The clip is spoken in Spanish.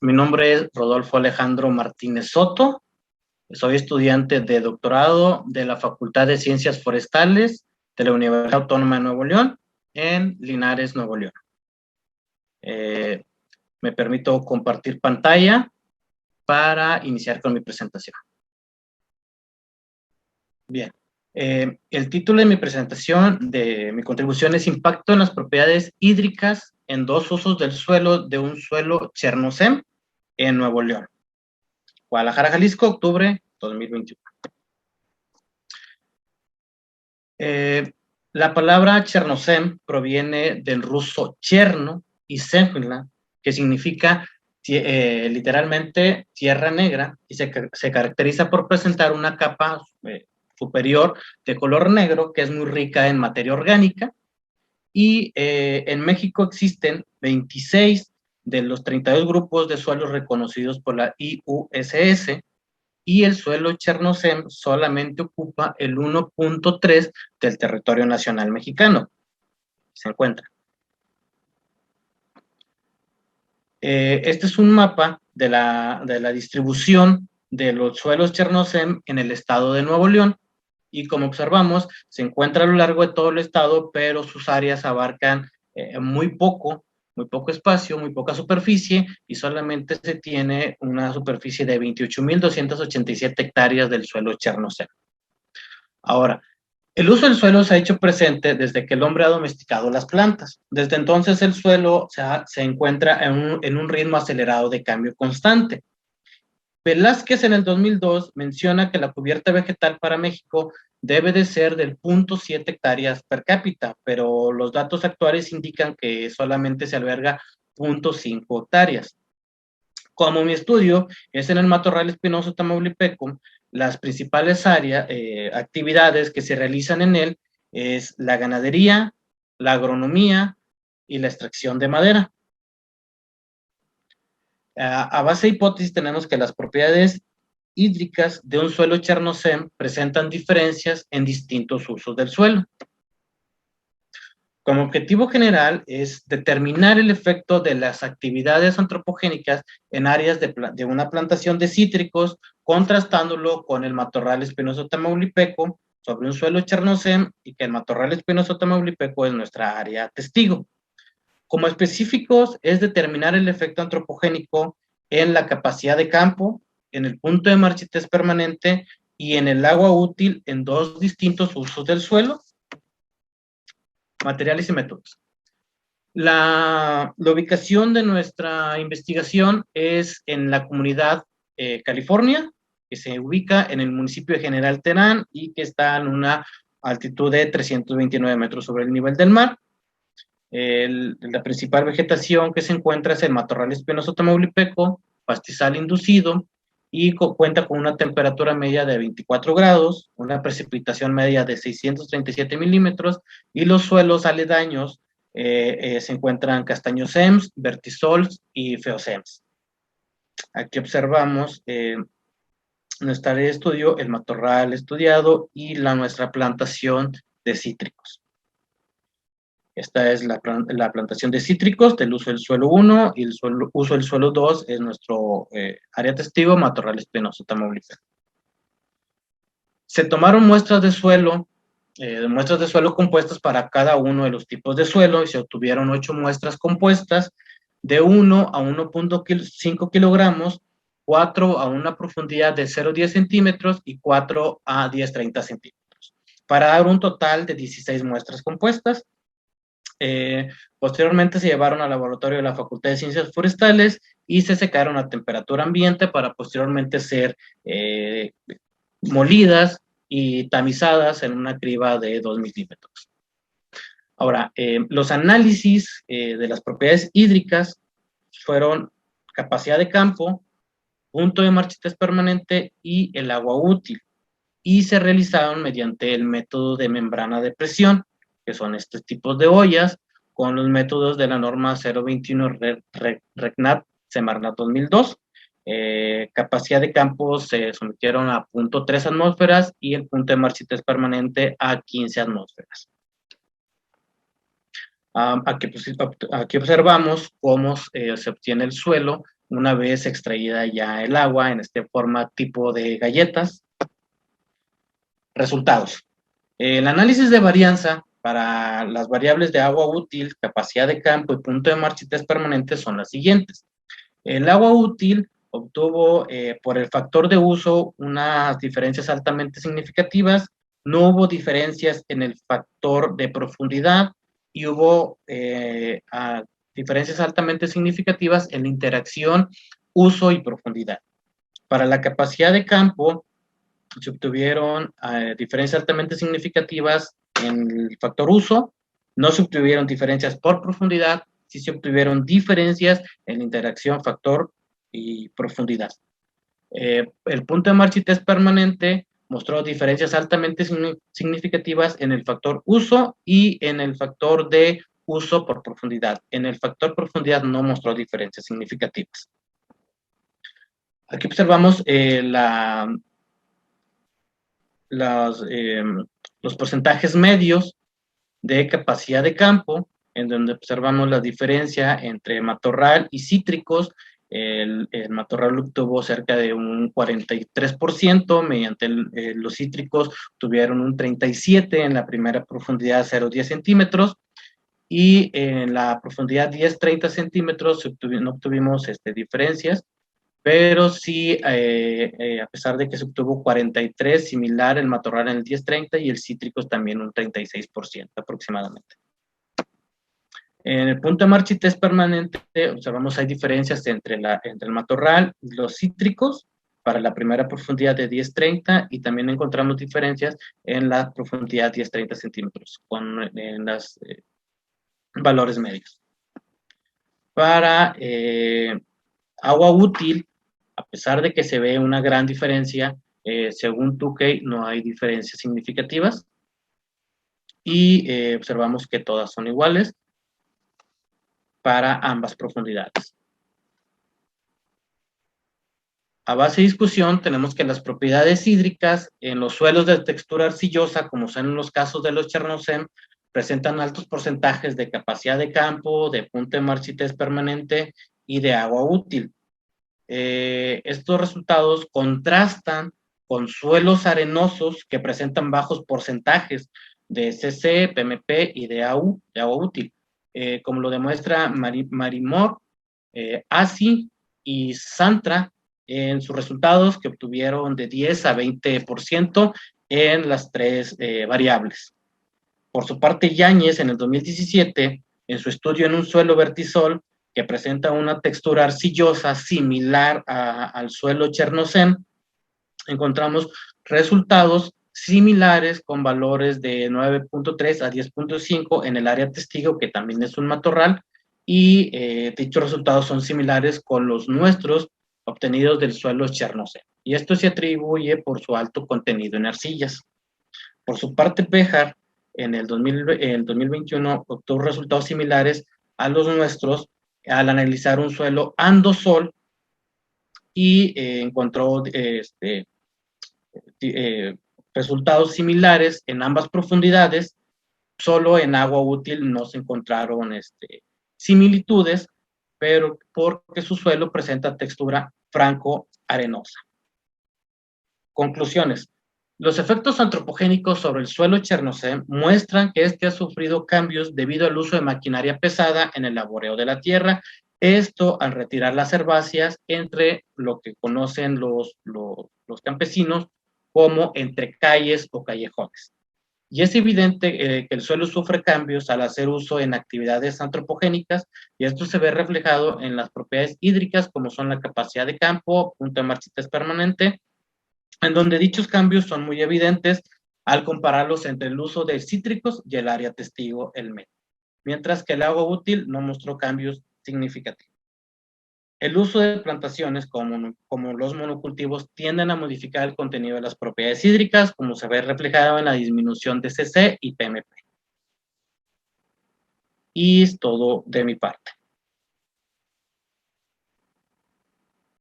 Mi nombre es Rodolfo Alejandro Martínez Soto. Soy estudiante de doctorado de la Facultad de Ciencias Forestales de la Universidad Autónoma de Nuevo León, en Linares, Nuevo León. Me permito compartir pantalla para iniciar con mi presentación. Bien. El título de mi presentación, de mi contribución, es Impacto en las propiedades hídricas en dos usos del suelo de un suelo Chernozem en Nuevo León. Guadalajara, Jalisco, octubre 2021. La palabra Chernozem proviene del ruso cherno y zemla, que significa literalmente tierra negra, y se caracteriza por presentar una capa superior de color negro que es muy rica en materia orgánica. Y en México existen 26 de los 32 grupos de suelos reconocidos por la IUCN, y el suelo Chernozem solamente ocupa el 1.3 del territorio nacional mexicano. Se encuentra. Este es un mapa de la distribución de los suelos Chernozem en el estado de Nuevo León, y como observamos, se encuentra a lo largo de todo el estado, pero sus áreas abarcan muy poco espacio, muy poca superficie, y solamente se tiene una superficie de 28,287 hectáreas del suelo Chernozem. Ahora, el uso del suelo se ha hecho presente desde que el hombre ha domesticado las plantas. Desde entonces el suelo se encuentra en un ritmo acelerado de cambio constante. Velázquez en el 2002 menciona que la cubierta vegetal para México debe de ser del 0.7 hectáreas per cápita, pero los datos actuales indican que solamente se alberga 0.5 hectáreas. Como mi estudio es en el matorral espinoso tamaulipeco, las principales actividades que se realizan en él es la ganadería, la agronomía y la extracción de madera. A base de hipótesis tenemos que las propiedades hídricas de un suelo Chernozem presentan diferencias en distintos usos del suelo. Como objetivo general es determinar el efecto de las actividades antropogénicas en áreas de una plantación de cítricos, contrastándolo con el matorral espinoso tamaulipeco sobre un suelo Chernozem, y que el matorral espinoso tamaulipeco es nuestra área testigo. Como específicos es determinar el efecto antropogénico en la capacidad de campo, en el punto de marchitez permanente y en el agua útil en dos distintos usos del suelo, materiales y métodos. La ubicación de nuestra investigación es en la comunidad California, que se ubica en el municipio de General Terán y que está en una altitud de 329 metros sobre el nivel del mar. La principal vegetación que se encuentra es el matorral espinoso tamaulipeco, pastizal inducido, y cuenta con una temperatura media de 24 grados, una precipitación media de 637 milímetros, y los suelos aledaños se encuentran castañosems, vertisols y feosems. Aquí observamos nuestra área de estudio, el matorral estudiado y nuestra plantación de cítricos. Esta es la plantación de cítricos del uso del suelo 1, y el uso del suelo 2 es nuestro área testigo, matorral espinoso tamaulipeco. Se tomaron muestras de suelo compuestas para cada uno de los tipos de suelo, y se obtuvieron 8 muestras compuestas de 1 a 1.5 kilogramos, 4 a una profundidad de 0,10 centímetros y 4 a 10,30 centímetros, para dar un total de 16 muestras compuestas. Posteriormente se llevaron al laboratorio de la Facultad de Ciencias Forestales y se secaron a temperatura ambiente para posteriormente ser molidas y tamizadas en una criba de 2 milímetros. Ahora, los análisis de las propiedades hídricas fueron capacidad de campo, punto de marchitez permanente y el agua útil, y se realizaron mediante el método de membrana de presión, que son estos tipos de ollas, con los métodos de la norma 021 RECNAT Semarnat 2002. Capacidad de campo se sometieron a 0.3 atmósferas y el punto de marchitez permanente a 15 atmósferas. Aquí observamos cómo se obtiene el suelo una vez extraída ya el agua en forma tipo de galletas. Resultados. El análisis de varianza para las variables de agua útil, capacidad de campo y punto de marcha y test permanente son las siguientes. El agua útil obtuvo por el factor de uso unas diferencias altamente significativas, no hubo diferencias en el factor de profundidad y hubo diferencias altamente significativas en la interacción, uso y profundidad. Para la capacidad de campo, se obtuvieron diferencias altamente significativas en el factor uso, no se obtuvieron diferencias por profundidad, sí se obtuvieron diferencias en la interacción factor y profundidad. El punto de marcha y test permanente mostró diferencias altamente significativas en el factor uso y en el factor de uso por profundidad. En el factor profundidad no mostró diferencias significativas. Aquí observamos los porcentajes medios de capacidad de campo, en donde observamos la diferencia entre matorral y cítricos. El matorral obtuvo cerca de un 43%, mediante los cítricos tuvieron un 37% en la primera profundidad 0,10 centímetros, y en la profundidad 10-30 centímetros no obtuvimos diferencias, pero sí, a pesar de que se obtuvo 43, similar el matorral en el 10-30 y el cítricos también un 36% aproximadamente. En el punto de marcha y test permanente observamos hay diferencias entre el matorral y los cítricos para la primera profundidad de 10-30, y también encontramos diferencias en la profundidad 10-30 centímetros en los valores medios. Para agua útil, a pesar de que se ve una gran diferencia, según Tukey no hay diferencias significativas, y observamos que todas son iguales para ambas profundidades. A base de discusión tenemos que las propiedades hídricas en los suelos de textura arcillosa, como son en los casos de los Chernozem, presentan altos porcentajes de capacidad de campo, de punto de marcha y test permanente y de agua útil. Estos resultados contrastan con suelos arenosos que presentan bajos porcentajes de CC, PMP y de agua útil, como lo demuestra Marimor, ASI y Santra en sus resultados, que obtuvieron de 10 a 20% en las tres variables. Por su parte, Yáñez, en el 2017, en su estudio en un suelo vertisol, que presenta una textura arcillosa similar al suelo Chernozem, encontramos resultados similares con valores de 9.3 a 10.5 en el área testigo, que también es un matorral, y dichos resultados son similares con los nuestros obtenidos del suelo Chernozem. Y esto se atribuye por su alto contenido en arcillas. Por su parte, Béjar, en el 2021, obtuvo resultados similares a los nuestros al analizar un suelo andosol, y encontró resultados similares en ambas profundidades. Solo en agua útil no se encontraron similitudes, pero porque su suelo presenta textura franco-arenosa. Conclusiones. Los efectos antropogénicos sobre el suelo Chernozem muestran que este ha sufrido cambios debido al uso de maquinaria pesada en el laboreo de la tierra, esto al retirar las herbáceas entre lo que conocen los campesinos como entre calles o callejones. Y es evidente que el suelo sufre cambios al hacer uso en actividades antropogénicas, y esto se ve reflejado en las propiedades hídricas, como son la capacidad de campo, punto de marcha y test permanente, en donde dichos cambios son muy evidentes al compararlos entre el uso de cítricos y el área testigo, el medio, mientras que el agua útil no mostró cambios significativos. El uso de plantaciones como los monocultivos tienden a modificar el contenido de las propiedades hídricas, como se ve reflejado en la disminución de CC y PMP. Y es todo de mi parte.